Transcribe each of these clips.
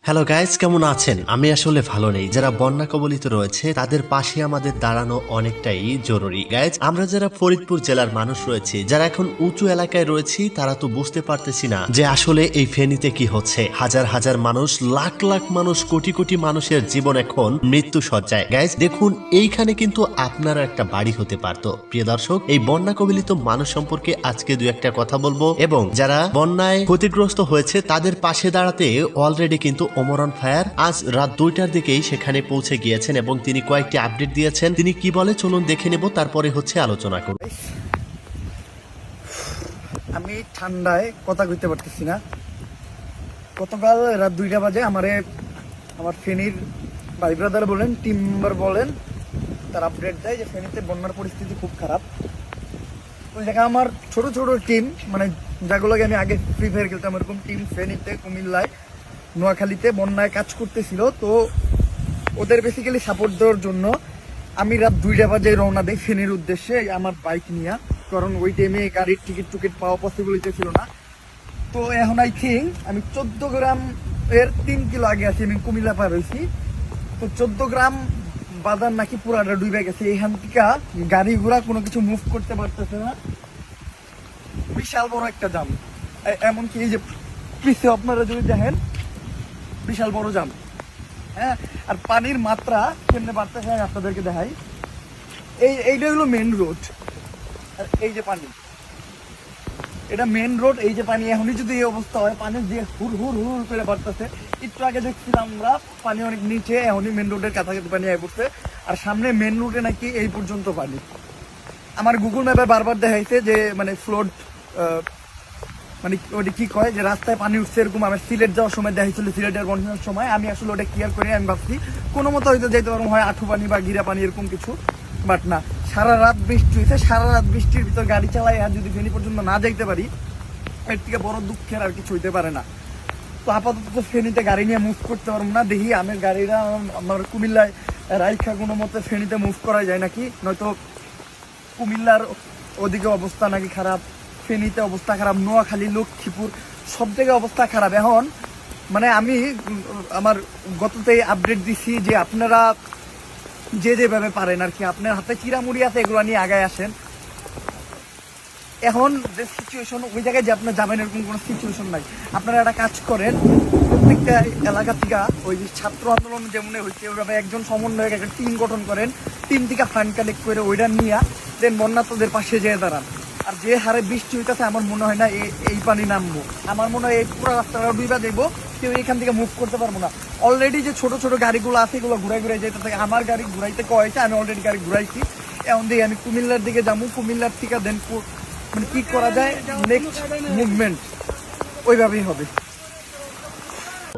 Hello guys, কেমন আছেন? আমি আসলে ভালো নেই। যারা বন্যা কবলিত রয়েছে তাদের পাশে আমাদের দাঁড়ানো অনেকটাই জরুরি। গাইস, আমরা যারা ফরিদপুর জেলার মানুষ রয়েছে, যারা এখন উঁচু এলাকায় রয়েছি, তারা তো বুঝতে পারতেছি না যে আসলে এই ফেনীতে কি হচ্ছে। হাজার হাজার মানুষ, লাখ লাখ মানুষ, কোটি কোটি মানুষের জীবন এখন মৃত্যু সজ্জায়। গাইস দেখুন, এইখানে কিন্তু আপনার একটা বাড়ি হতে পারতো। প্রিয় দর্শক, এই বন্যা কবলিত মানুষ সম্পর্কে আজকে দু একটা কথা বলবো, এবং যারা বন্যায় ক্ষতিগ্রস্ত হয়েছে তাদের পাশে দাঁড়াতে অলরেডি কিন্তু ওমরান ফায়ার আজ রাত 2টার দিকেই সেখানে পৌঁছে গিয়েছেন এবং তিনি কয়েকটি আপডেট দিয়েছেন। তিনি কি বলে চলুন দেখে নেব, তারপরে হচ্ছে আলোচনা করব। আমি ঠান্ডায় কথা কইতে পারতেছি না। গতকাল রাত 2টা বাজে আমার ফেনীর ভাই ব্রাদার বলেন, টিম মেম্বার বলেন, তার আপডেট দেয় যে ফেনীতে বন্যার পরিস্থিতি খুব খারাপ। ওই জায়গায় আমার ছোট ছোট টিম, মানে যেগুলোকে আমি আগে ফ্রি ফায়ার খেলতাম, এরকম টিম ফেনীতে, কুমিল্লায়, নোয়াখালীতে বন্যায় কাজ করতেছিল। তো ওদের বেসিক্যালি সাপোর্ট দেওয়ার জন্য আমি রাত 2টা বাজে রওনা দেই ফেনীর উদ্দেশ্যে আমার বাইক নিয়ে, কারণ ওই টাইমে গাড়ির টিকিট পাওয়া পসিবল ছিল না। তো এখন আই থিঙ্ক আমি 14 গ্রাম এর 3 কিলো আগে আছি, আমি কুমিল্লা পার হয়েছি। তো 14 গ্রাম বাজার নাকি পুরাটা ডুবে গেছে। এখান থেকে গাড়ি ঘোড়া কোনো কিছু মুভ করতে পারতেছে না, বিশাল বড় একটা জাম। এমনকি এই যে পিছিয়ে আপনারা যদি দেখেন, বিশাল বড় জাম। হ্যাঁ, আর পানির মাত্রা কেমনে বাড়তেছে আমি আপনাদেরকে দেখাই। এইটা হলো মেন রোড, আর এই যে পানি, এটা মেন রোড। এই যে পানি, এখনই যদি এই অবস্থা হয়, পানি দিয়ে হুর হুর হুর করে বাড়তেছে। একটু আগে দেখছিলাম আমরা পানি অনেক নিচে, এখনই মেন রোডের কাছাকাছি পানি আয় পড়ছে, আর সামনে মেন রোডে নাকি এই পর্যন্ত পানি। আমার গুগল ম্যাপে বারবার দেখাইছে যে মানে ফ্লোড, মানে ওটা কি কয় যে রাস্তায় পানি উঠছে এরকম। আমার সিলেট যাওয়ার সময় দেখাইছিল, সিলেটের বন্যার সময়। আমি আসলে ওটা ক্লিয়ার করি, আমি ভাবছি কোনো মতো হয়তো যেতে পারবো, হয় আঁঠু পানি বা গিরা পানি এরকম কিছু, বাট না। সারা রাত বৃষ্টি হয়েছে, সারা রাত বৃষ্টির ভিতর গাড়ি চালাই আর যদি ফেনী পর্যন্ত না যাইতে পারি, এর থেকে বড় দুঃখের আর কিছু হইতে পারে না। তো আপাতত ফেনীতে গাড়ি নিয়ে মুভ করতে পারবো না। দেখি আমার গাড়িটা আমার কুমিল্লায় রাইখা কোনো মতে ফেনীতে মুভ করা যায় নাকি, নয়তো কুমিল্লার ওদিকে অবস্থা নাকি খারাপ, ফেনীতে অবস্থা খারাপ, নোয়াখালী, লক্ষ্মীপুর সব জায়গায় অবস্থা খারাপ। এখন মানে আমি আমার গততেই আপডেট দিছি যে আপনারা যেভাবে পারেন আর কি, আপনার হাতে চিরামুড়ি আছে, এগুলো নিয়ে আগায় আসেন। এখন যে সিচুয়েশন, ওই জায়গায় যে আপনার যাবেন এরকম কোনো সিচুয়েশন নাই। আপনারা একটা কাজ করেন, প্রত্যেকটা এলাকা থেকে ওই যে ছাত্র আন্দোলন যেমন হয়েছে ওইভাবে একজন সমন্বয়ক একটা টিম গঠন করেন, টিম থেকে ফান্ড কালেক্ট করে ওইটা নিয়ে দেন বন্যার্তদের পাশে যেয়ে দাঁড়ান। আর যে হারে বৃষ্টি হইতেছে আমার মনে হয় না এই পানি নামবো। আমার মনে হয় এই পুরো রাস্তাটা ডুইবা যাইবো, কেউ এখান থেকে মুভ করতে পারবো না। অলরেডি যে ছোট ছোট গাড়িগুলো আছে এগুলো ঘুরাই যেতে থাকে। আমার গাড়ি ঘুরাইতে কয়েছে, আমি অলরেডি গাড়ি ঘুরাইছি। এখন দিয়ে আমি কুমিল্লার দিকে যাবো, কুমিল্লার থেকে দেন মানে কি করা যায় নেক্সট মুভমেন্ট ওইভাবেই হবে।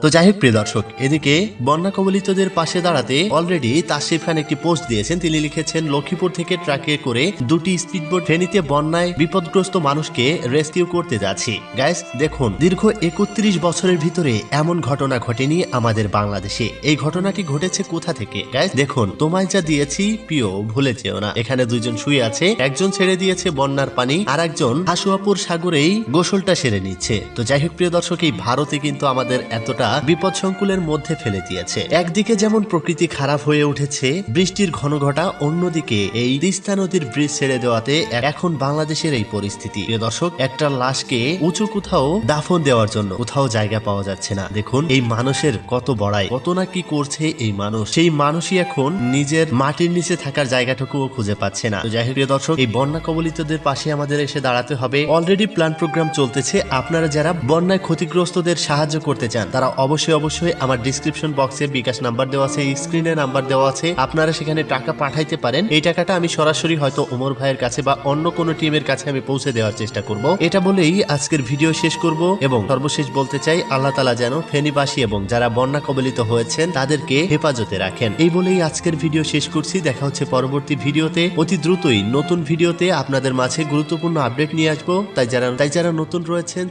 তো যাই হোক প্রিয় দর্শক, এদিকে বন্যা কবলিতদের পাশে দাঁড়াতে অলরেডি তাসরিফ খান একটি পোস্ট দিয়েছেন। তিনি লিখেছেন, লক্ষ্মীপুর থেকে ট্রাকে করে 2টি স্পিডবোট ফেনীতে বন্যায় বিপদগ্রস্ত মানুষকে রেস্কিউ করতে যাচ্ছি। গাইস দেখুন, দীর্ঘ 31 বছরের ভিতরে এমন ঘটনা ঘটেনি আমাদের বাংলাদেশে। এই ঘটনাটি ঘটেছে কোথা থেকে? গাইস দেখুন, তোমায় যা দিয়েছি প্রিয় ভুলে যেও না। এখানে দুইজন শুয়ে আছে, একজন ছেড়ে দিয়েছে বন্যার পানি, আর একজন হাসুয়াপুর সাগরেই গোসলটা সেরে নিচ্ছে। তো যাই হোক প্রিয় দর্শক, এই ভারতে কিন্তু আমাদের এতটা বিপদ সংকুলের মধ্যে ফেলে দিয়েছে। একদিকে যেমন প্রকৃতি খারাপ হয়ে উঠেছে, বৃষ্টির ঘন ঘটা, অন্যদিকে এই তিস্তা নদীর ব্রিজ ছেড়ে দেওয়াতে এখন বাংলাদেশের এই পরিস্থিতি। প্রিয় দর্শক, একটা লাশকে উঁচু কোথাও দাফন দেওয়ার জন্য কোথাও জায়গা পাওয়া যাচ্ছে না। দেখুন এই মানুষের কত বড়াই, কত না কি করছে এই মানুষ। সেই মানুষই এখন নিজের মাটির নিচে থাকার জায়গাটুকুও খুঁজে পাচ্ছে না। তো যাই হোক প্রিয় দর্শক, এই বন্যা কবলিতদের পাশে আমাদের এসে দাঁড়াতে হবে। অলরেডি প্ল্যান প্রোগ্রাম চলতেছে। আপনারা যারা বন্যায় ক্ষতিগ্রস্তদের সাহায্য করতে চান, তারা অবশ্যই আমার ডিসক্রিপশন বক্সে বিকাশ নাম্বার দেওয়া আছে, স্ক্রিনে নাম্বার দেওয়া আছে, আপনারা সেখানে টাকা পাঠাইতে পারেন। এই টাকাটা আমি সরাসরি হয়তো ওমর ভাইয়ের কাছে বা অন্য কোনো টিমের কাছে আমি পৌঁছে দেওয়ার চেষ্টা করব। এটা বলেই আজকের ভিডিও শেষ করব, এবং সর্বশেষ বলতে চাই, আল্লাহ তাআলা যেন ফেনীবাসী এবং যারা বন্যা কবলিত হয়েছেন তাদেরকে হেফাজতে রাখেন। এই বলেই আজকের ভিডিও শেষ করছি। দেখা হচ্ছে পরবর্তী ভিডিওতে। অতি দ্রুতই নতুন ভিডিওতে আপনাদের মাঝে গুরুত্বপূর্ণ আপডেট নিয়ে আসবো। তাই যারা নতুন রয়েছেন